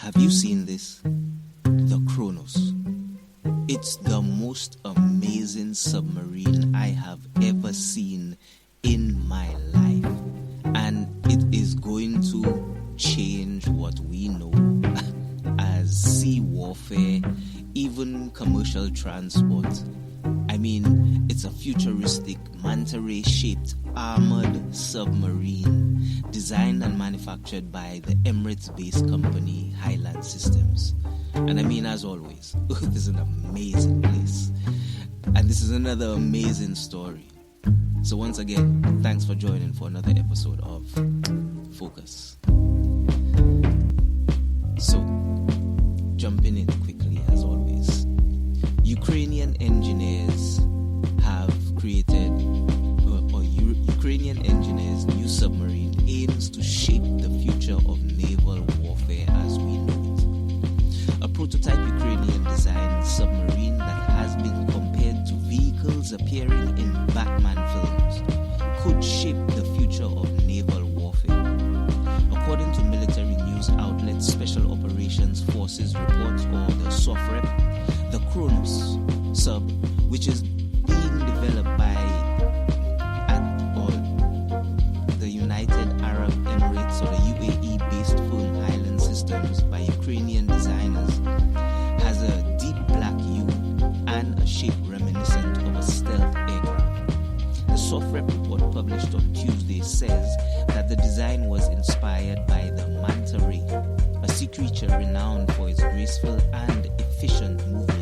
Have you seen this? The Kronos. It's the most amazing submarine I have ever seen in my life. And it is going to change what we know as sea warfare, even commercial transport. I mean, it's a futuristic MANTA-RAY shaped armored submarine designed and manufactured by the Emirates-based company Highland Systems. And I mean, as always, this is an amazing place. And this is another amazing story. So once again, thanks for joining for another episode of Focus. So, jumping in quickly as always. Ukrainian engineers have created, Ukrainian engineers' new submarine aims to shape the future of naval warfare as we know it. A prototype Ukrainian designed submarine that has been compared to vehicles appearing in Batman films could shape the future of naval warfare. According to military news outlet Special Operations Forces reports, or the SOFREP, the Kronos sub, which is being developed by the United Arab Emirates or the UAE-based firm Highland Systems by Ukrainian designers, has a deep black hue and a shape reminiscent of a stealth aircraft. The SOFREP report published on Tuesday says that the design was inspired by the MANTA-RAY, a sea creature renowned for its graceful and efficient movement.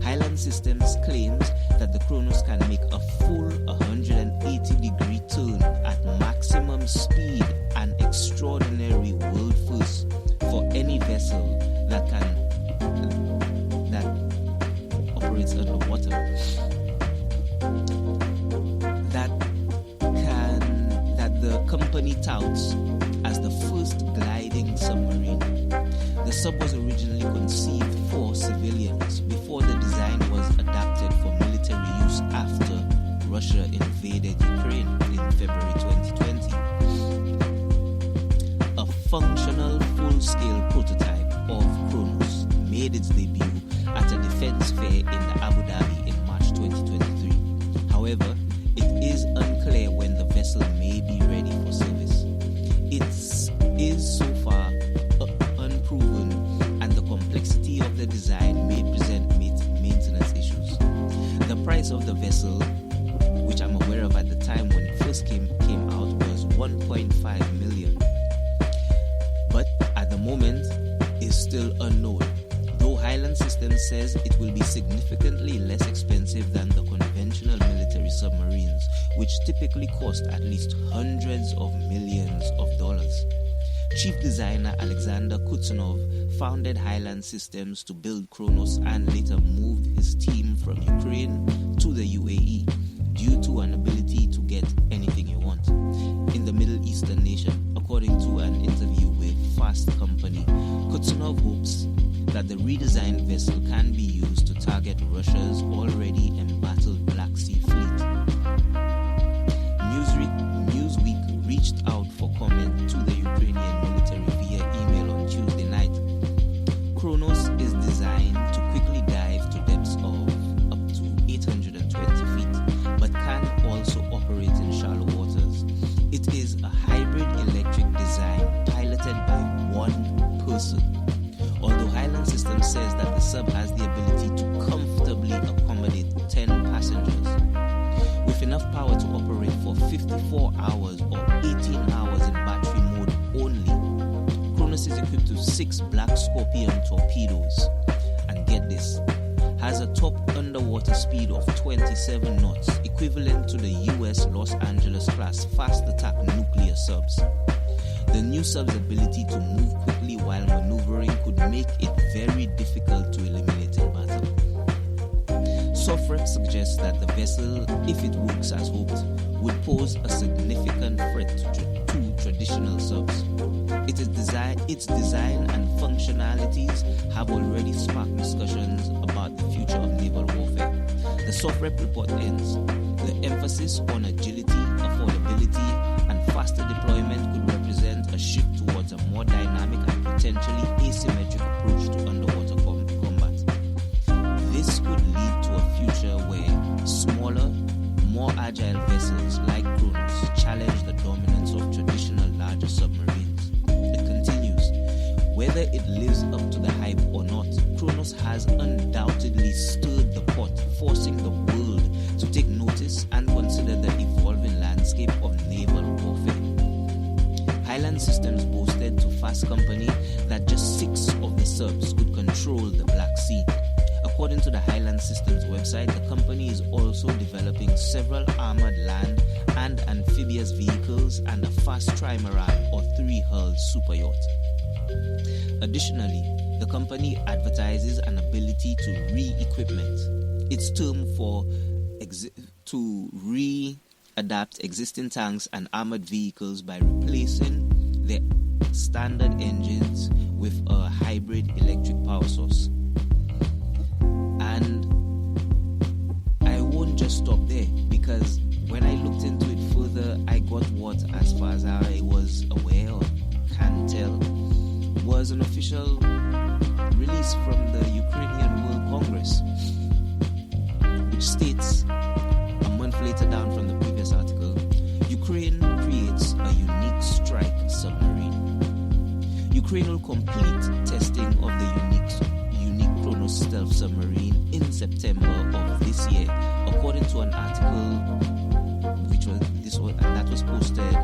Highland Systems claims that the Kronos can make a full 180-degree turn at maximum speed, an extraordinary world first for any vessel that operates underwater. That the company touts as the first gliding submarine. The sub was originally conceived for civilians before the design was adapted for military use after Russia invaded Ukraine in February 2020. A functional full-scale prototype of Kronos made its debut at a defense fair in Abu Dhabi in March 2023. However, it is unclear when the vessel may be ready for service. It is so far unproven, and the complexity of the design may present maintenance issues. The price of the vessel, which I'm aware of at the time when it first came out, was 1.5 million. But at the moment, is still unknown. Though Highland Systems says it will be significantly less expensive than the conventional military submarines, which typically cost at least hundreds of millions of dollars. Chief designer Alexander Kutsunov founded Highland Systems to build Kronos and later moved his team from Ukraine to the UAE due to an ability to get anything you want in the Middle Eastern nation. According to an interview with Fast Company, Kutsunov hopes that the redesigned vessel can be used to target Russia's already embattled Black Sea fleet. Newsweek reached out for comment to the Ukrainian military via email on Tuesday night. Kronos is designed to quickly dive to depths of up to 820 feet, but can also operate in shallow waters. It is a hybrid electric design piloted by one person. Although Highland Systems says that the sub has the ability to comfortably accommodate 10 passengers. With enough power to operate for 54 hours or 18 hours in battery mode only, Kronos is equipped with 6 Black Scorpion torpedoes. And get this, has a top underwater speed of 27 knots, equivalent to the US Los Angeles class fast attack nuclear subs. The new sub's ability to move quickly while maneuvering could make it very difficult to eliminate in battle. SOFREP suggests that the vessel, if it works as hoped, would pose a significant threat to traditional subs. Its design and functionalities have already sparked discussions about the future of naval warfare. The SOFREP report ends. The emphasis on agility, affordability, and faster deployment could represent a shift towards a more dynamic and potentially asymmetric approach to underwater combat. This could lead to a future where smaller, more agile vessels like Kronos challenge the dominance of traditional larger submarines. It continues, whether it lives up to the hype or not, Kronos has undoubtedly stirred the pot, forcing the world to take notice and consider the evolving landscape of naval warfare. Highland Systems boasted to Fast Company that just 6 of the subs could control the Black Sea. According to the Highland Systems website, the company is also developing several armored land and amphibious vehicles and a fast trimaran or 3-hulled super yacht. Additionally, the company advertises an ability to re-equipment, its term for to re-adapt existing tanks and armored vehicles by replacing their standard engines with a hybrid electric power source. And I won't just stop there, because when I looked into it further, I got what, as far as I was aware or can tell, was an official release from the Ukrainian World Congress, which states, a month later down from the previous article, Ukraine creates a unique strike submarine. Ukraine will complete testing of the unique Kronos stealth submarine in September of this year, according to an article that was posted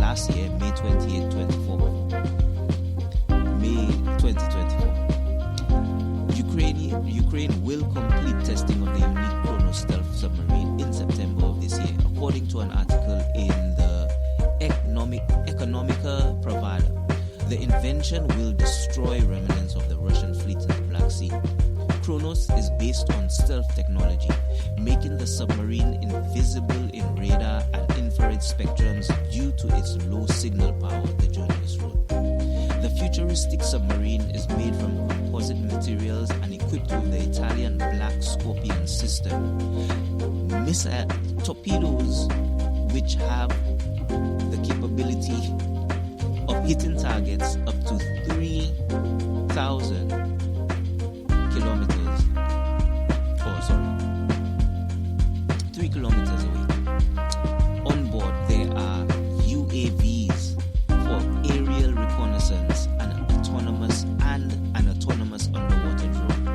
last year, May 28, 2024. Ukraine will complete testing of the unique Kronos stealth submarine in September of this year, according to an article in the Economica Pravda. The invention will destroy remnants of the Russian fleet in the Black Sea. Kronos is based on stealth technology, making the submarine invisible in radar and infrared spectrums due to its low signal power, the journalist wrote. The futuristic submarine is made from composite materials and equipped with the Italian Black Scorpion system. Missile torpedoes, which have the capability of hitting targets up to 3,000 kilometers, 3 kilometers away. On board, there are UAVs for aerial reconnaissance and an autonomous underwater drone.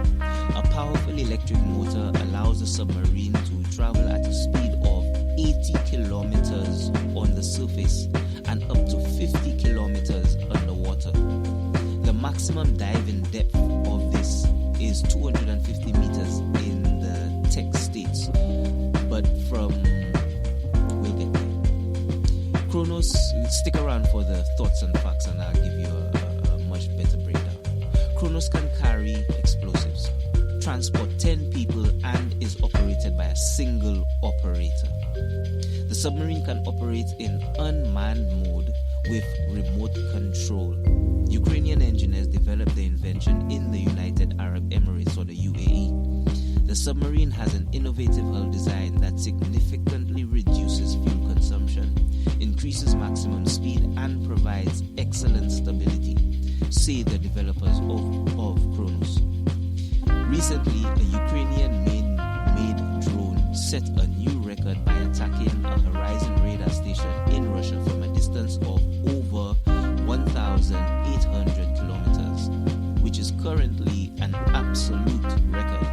A powerful electric motor allows the submarine to travel at a speed of 80 kilometers on the surface and up to 50 kilometers underwater. The maximum diving depth of this is 250 meters in the text states, but we'll get there. Kronos, stick around for the thoughts and facts and I'll give you a much better breakdown. Kronos can carry explosives, transport 10 people and is operated by a single operator. The submarine can operate in unmanned mode with remote control. Ukrainian engineers developed the invention in the United Arab Emirates, or the UAE. The submarine has an innovative hull design that significantly reduces fuel consumption, increases maximum speed, and provides excellent stability, say the developers of Kronos. Recently, a Ukrainian-made drone set a new record by attacking a Horizon radar station in Russia from a distance of over 1,800 kilometers, which is currently an absolute record.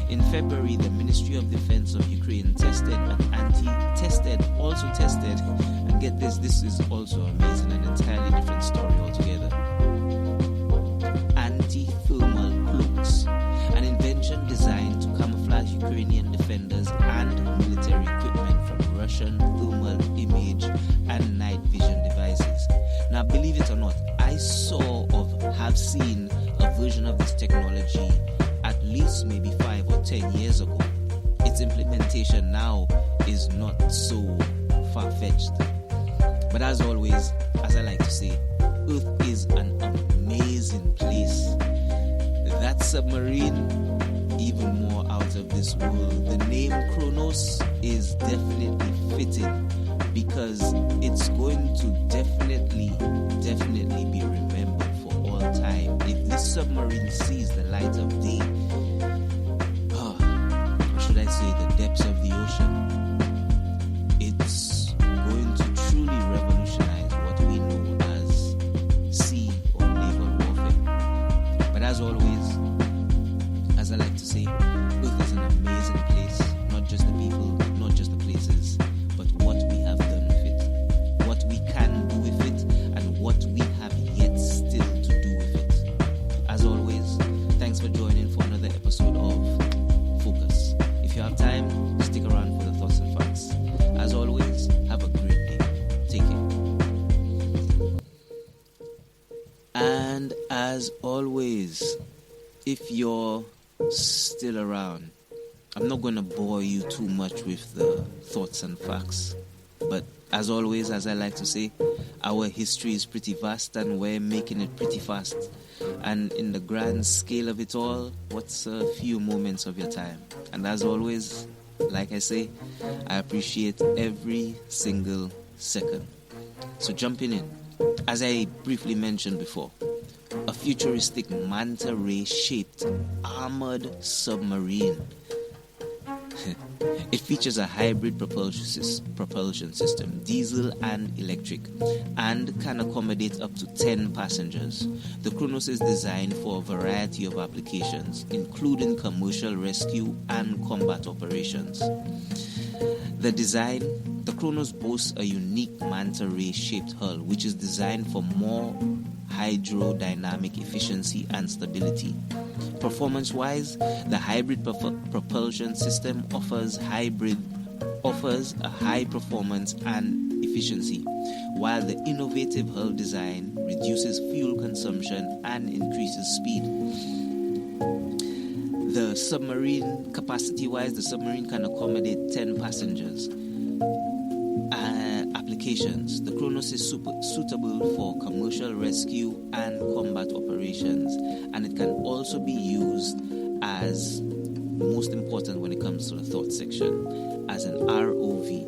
In February, the Ministry of Defense of Ukraine tested, and get this is also amazing, an entirely different story altogether. Anti-thermal cloaks, an invention designed to camouflage Ukrainian defenders and military equipment from Russian thermal image and night vision devices. Now, believe it or not, I have seen a version of this technology at least maybe 5 or 10 years ago. Its implementation now is not so far-fetched. But as always, as I like to say, Earth is an amazing place. That submarine, even more out of this world. The name Kronos is definitely fitting because it's going to definitely be remembered for all time, if this submarine sees the light of day, or should I say the depths of the ocean, it's going to truly revolutionize what we know as sea or naval warfare. But as always, as I like to say, Earth is an amazing place, not just the people, not just the places, but what we have done with it, what we can do with it, and what we have yet still to do with it. As always, thanks for joining for another episode of Focus. If you have time, stick around for the thoughts and facts. As always, have a great day. Take care. And as always, if you're still around, I'm not going to bore you too much with the thoughts and facts, but as always, as I like to say, our history is pretty vast and we're making it pretty fast. And in the grand scale of it all, what's a few moments of your time? And as always, like I say, I appreciate every single second. So jumping in, as I briefly mentioned before, a futuristic manta-ray shaped armored submarine. It features a hybrid propulsion system, diesel and electric, and can accommodate up to 10 passengers. The Kronos is designed for a variety of applications, including commercial rescue and combat operations. The Kronos boasts a unique manta-ray shaped hull, which is designed for more hydrodynamic efficiency and stability. Performance-wise, the hybrid propulsion system offers a high performance and efficiency, while the innovative hull design reduces fuel consumption and increases speed. The submarine, capacity-wise, the submarine can accommodate 10 passengers. Applications. The Kronos is suitable for commercial rescue and combat operations, and it can also be used as, most important when it comes to the thought section, as an ROV,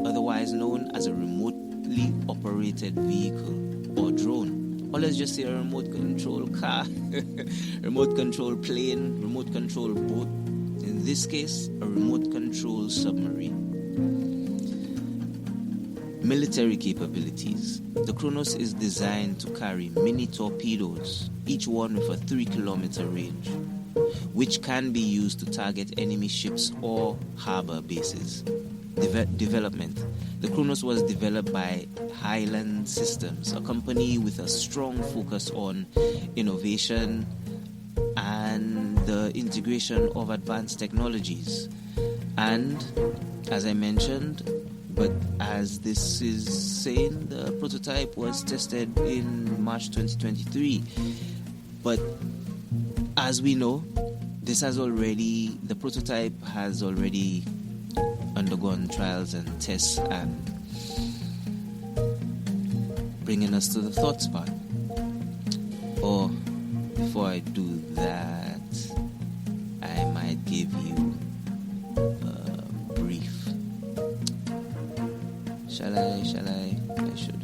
otherwise known as a remotely operated vehicle or drone. Or let's just say a remote control car, remote control plane, remote control boat. In this case, a remote control submarine. Military capabilities. The Kronos is designed to carry mini torpedoes, each one with a 3-kilometer range, which can be used to target enemy ships or harbor bases. Development. The Kronos was developed by Highland Systems, a company with a strong focus on innovation and the integration of advanced technologies. And, as I mentioned, but as this is saying, the prototype was tested in March 2023. But as we know, the prototype has already undergone trials and tests, and bringing us to the thoughts part. Or before I do that, I might give you a brief. Shall I? I should.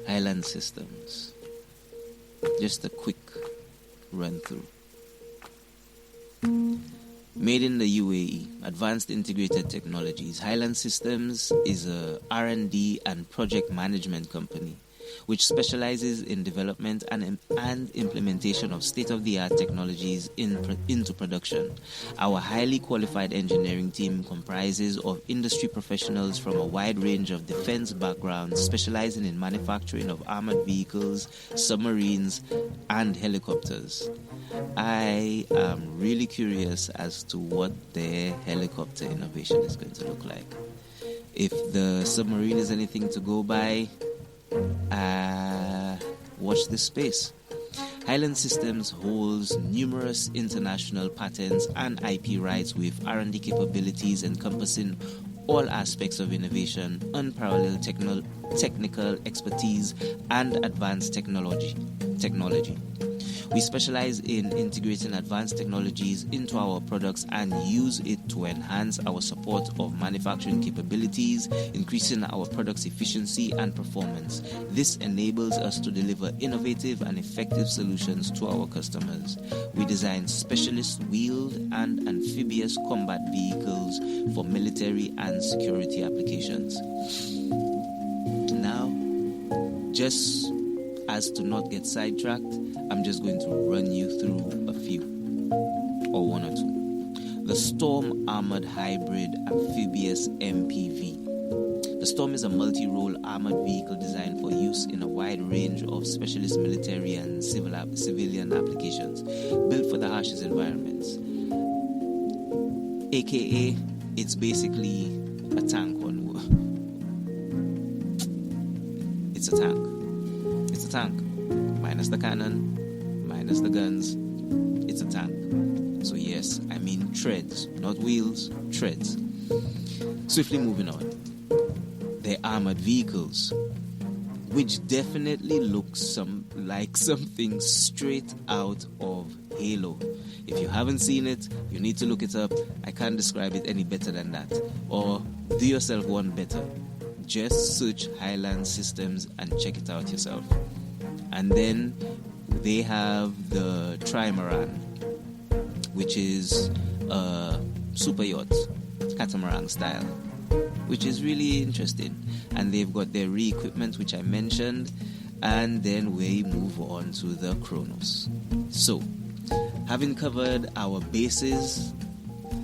Highland Systems. Just a quick run through. Made in the UAE, Advanced Integrated Technologies. Highland Systems is a R&D and project management company which specializes in development and implementation of state-of-the-art technologies into production. Our highly qualified engineering team comprises of industry professionals from a wide range of defense backgrounds, specializing in manufacturing of armored vehicles, submarines, and helicopters. I am really curious as to what their helicopter innovation is going to look like. If the submarine is anything to go by, watch this space. Highland Systems holds numerous international patents and IP rights with R&D capabilities encompassing all aspects of innovation, unparalleled technical expertise, and advanced technology. We specialize in integrating advanced technologies into our products and use it to enhance our support of manufacturing capabilities, increasing our products' efficiency and performance. This enables us to deliver innovative and effective solutions to our customers. We design specialist wheeled and amphibious combat vehicles for military and security applications. Now, just as to not get sidetracked, I'm just going to run you through a few, or one or two. The Storm Armored Hybrid Amphibious MPV. The Storm is a multi-role armored vehicle designed for use in a wide range of specialist military and civilian applications, built for the harshest environments. AKA, it's basically a tank on It's a tank. It's a tank. Minus the cannon, minus the guns. It's a tank. So yes, I mean treads, not wheels, treads. Swiftly moving on. They're armored vehicles, which definitely looks like something straight out of Halo. If you haven't seen it, you need to look it up. I can't describe it any better than that. Or do yourself one better. Just search Highland Systems and check it out yourself. And then they have the Trimaran, which is a super yacht, catamaran style, which is really interesting. And they've got their re-equipment, which I mentioned. And then we move on to the Kronos. So, having covered our bases,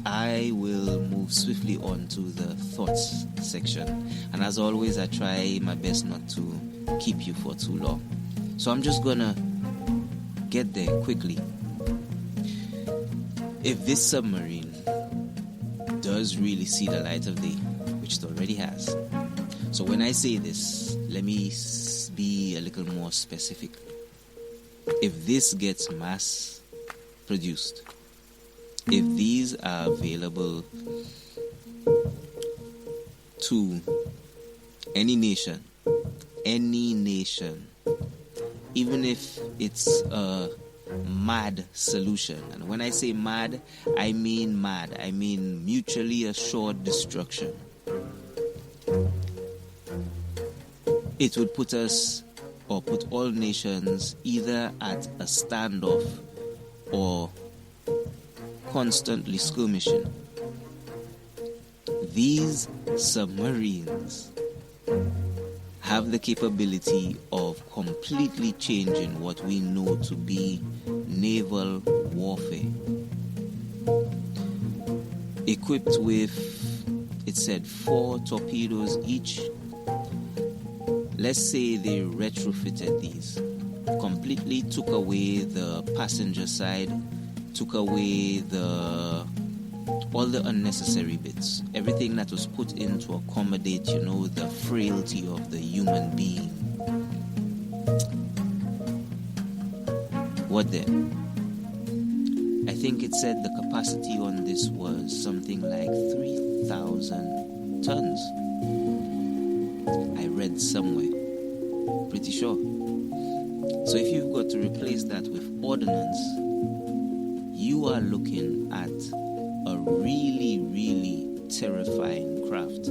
I will move swiftly on to the thoughts section. And as always, I try my best not to keep you for too long. So I'm just gonna get there quickly. If this submarine does really see the light of day, which it already has. So when I say this, let me be a little more specific. If this gets mass produced, if these are available to any nation, even if it's a mad solution, and when I say mad, I mean mutually assured destruction, it would put us, or put all nations, either at a standoff or constantly skirmishing. These submarines have the capability of completely changing what we know to be naval warfare. Equipped with, it said, 4 torpedoes each. Let's say they retrofitted these, completely took away the passenger side, took away all the unnecessary bits, everything that was put in to accommodate, the frailty of the human being. What then? I think it said the capacity on this was something like 3,000 tons. I read somewhere, pretty sure. So if you've got to replace that with ordnance, you are looking at a really, really terrifying craft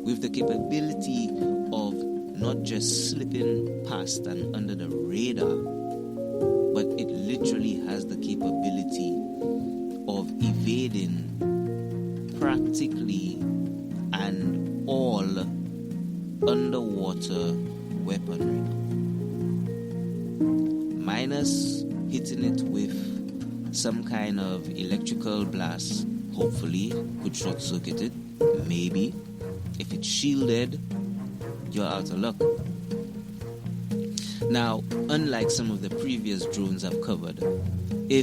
with the capability of not just slipping past and under the radar, but it literally has the capability of evading practically and all underwater weaponry, minus hitting it with some kind of electrical blast. Hopefully could short circuit it, maybe. If it's shielded, you're out of luck. Now, unlike some of the previous drones I've covered, they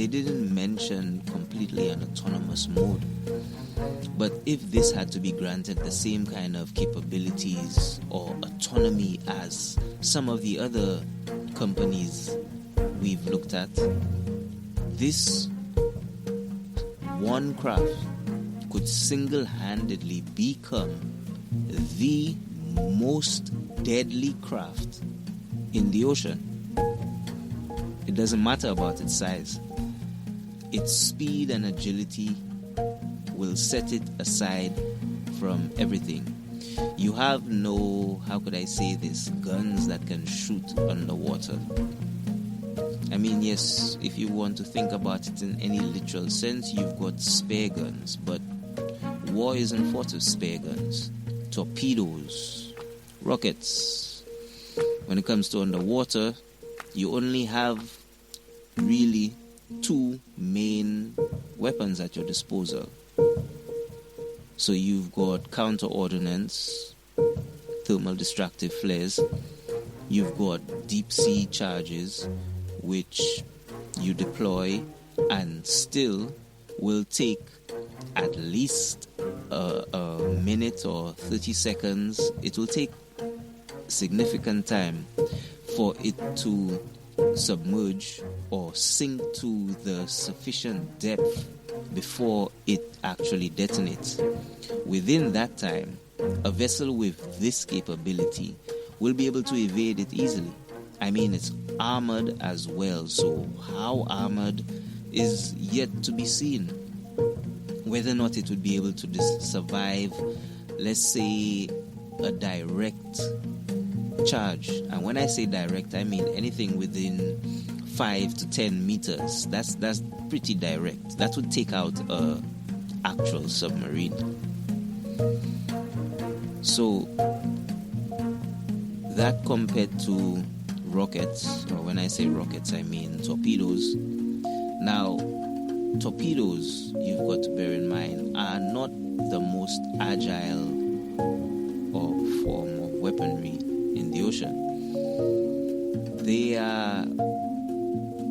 didn't mention completely an autonomous mode, but if this had to be granted the same kind of capabilities or autonomy as some of the other companies we've looked at, this one craft could single-handedly become the most deadly craft in the ocean. It doesn't matter about its size. Its speed and agility will set it aside from everything. You have no, how could I say this, guns that can shoot underwater. I mean, yes, if you want to think about it in any literal sense, you've got spare guns, but war isn't fought with spare guns. Torpedoes, rockets. When it comes to underwater, you only have really two main weapons at your disposal. So you've got counter-ordnance, thermal destructive flares. You've got deep sea charges, which you deploy and still will take at least a minute or 30 seconds. It will take significant time for it to submerge or sink to the sufficient depth before it actually detonates. Within that time, a vessel with this capability will be able to evade it easily. I mean, it's armored as well, so how armored is yet to be seen. Whether or not it would be able to survive, let's say, a direct charge. And when I say direct, I mean anything within 5 to 10 meters. That's pretty direct. That would take out a actual submarine. So that compared to rockets, or when I say rockets, I mean torpedoes. Now, torpedoes, you've got to bear in mind, are not the most agile or form of weaponry in the ocean. They are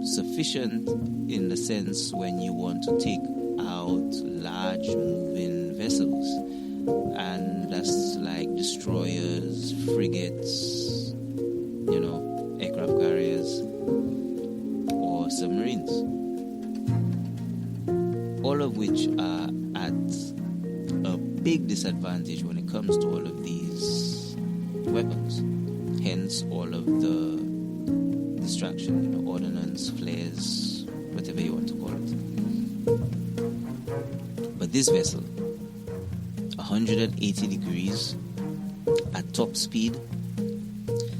sufficient in the sense when you want to take out large moving vessels, and that's like destroyers, frigates, aircraft carriers, or submarines, all of which are at a big disadvantage when it comes to all of these weapons. Hence all of the destruction, ordnance, flares, whatever you want to call it. But this vessel, 180 degrees at top speed,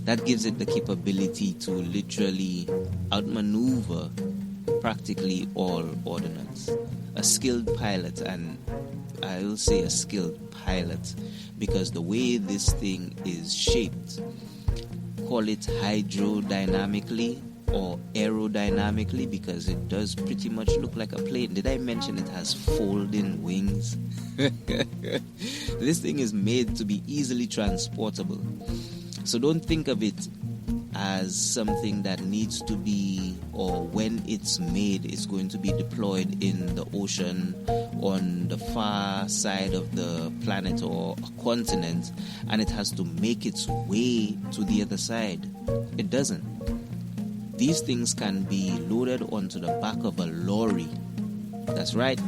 that gives it the capability to literally outmaneuver practically all ordnance. A skilled pilot, and I will say a skilled pilot because the way this thing is shaped, call it hydrodynamically or aerodynamically, because it does pretty much look like a plane. Did I mention it has folding wings? This thing is made to be easily transportable. So don't think of it as something that needs to be, or when it's made, it's going to be deployed in the ocean on the far side of the planet or a continent, and it has to make its way to the other side. It doesn't. These things can be loaded onto the back of a lorry. That's right.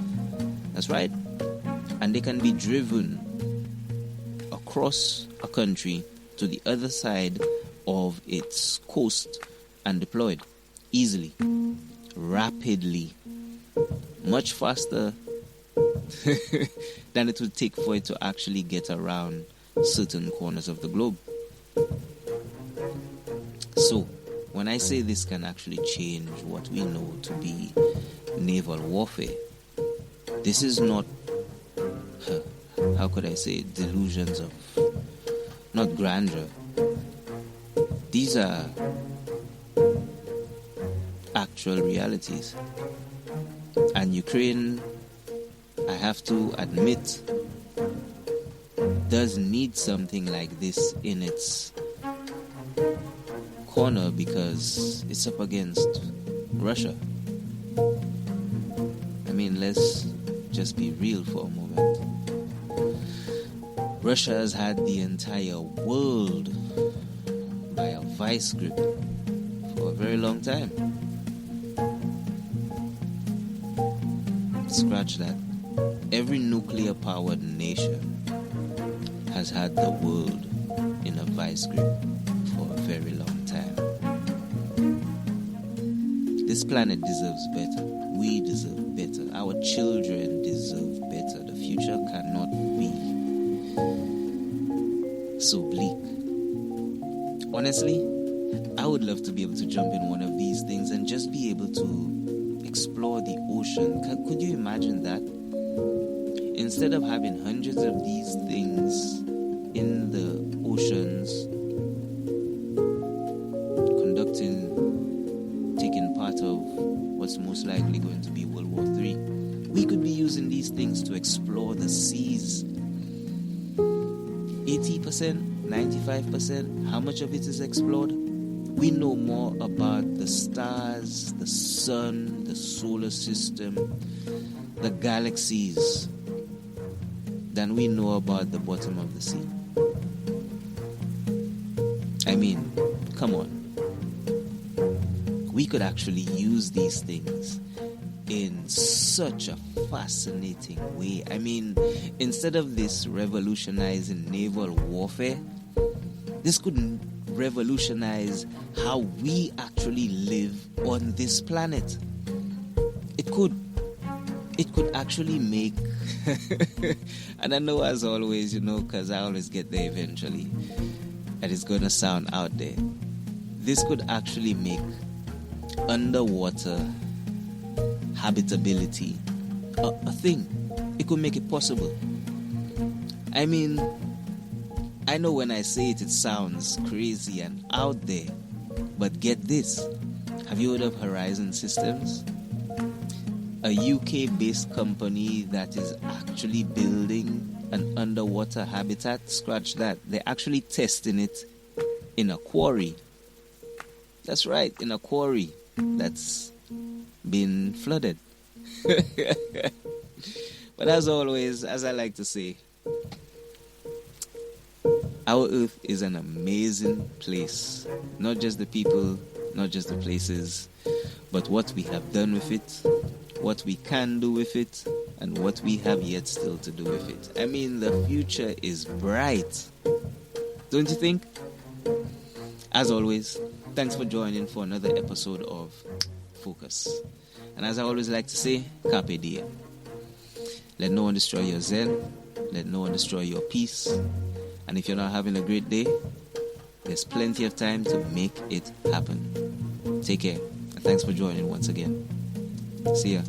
And they can be driven across a country to the other side of its coast and deployed easily, rapidly, much faster than it would take for it to actually get around certain corners of the globe. So, when I say this can actually change what we know to be naval warfare, this is not, how could I say, delusions of, not grandeur. These are actual realities. And Ukraine, I have to admit, does need something like this in its corner because it's up against Russia. I mean, let's just be real for a moment. Russia has had the entire world by a vice grip for a very long time. Scratch that. Every nuclear powered nation has had the world in a vice grip for a very long time. This planet deserves better. We deserve better. Our children deserve better. The future cannot be so bleak. Honestly, I would love to be able to jump in one of these things and just be able to explore the ocean. Could you imagine that? Instead of having hundreds of these things in the oceans, taking part of what's most likely going to be World War III, we could be using these things to explore the seas. 80%, 95%, how much of it is explored? We know more about the stars, the sun, the solar system, the galaxies than we know about the bottom of the sea. I mean, come on. We could actually use these things in such a fascinating way. I mean, instead of this revolutionizing naval warfare, this could revolutionize how we actually live on this planet. It could actually make and I know, as always, because I always get there eventually, and it's going to sound out there, this could actually make underwater habitability a thing. It could make it possible. I mean, I know when I say it, it sounds crazy and out there, but get this. Have you heard of Horizon Systems? A UK-based company that is actually building an underwater habitat. Scratch that. They're actually testing it in a quarry. That's right, in a quarry that's been flooded. But as always, as I like to say, our Earth is an amazing place. Not just the people, not just the places, but what we have done with it, what we can do with it, and what we have yet still to do with it. I mean, the future is bright. Don't you think? As always, thanks for joining for another episode of Focus. And as I always like to say, carpe diem. Let no one destroy your zen. Let no one destroy your peace. And if you're not having a great day, there's plenty of time to make it happen. Take care. And thanks for joining once again. See ya.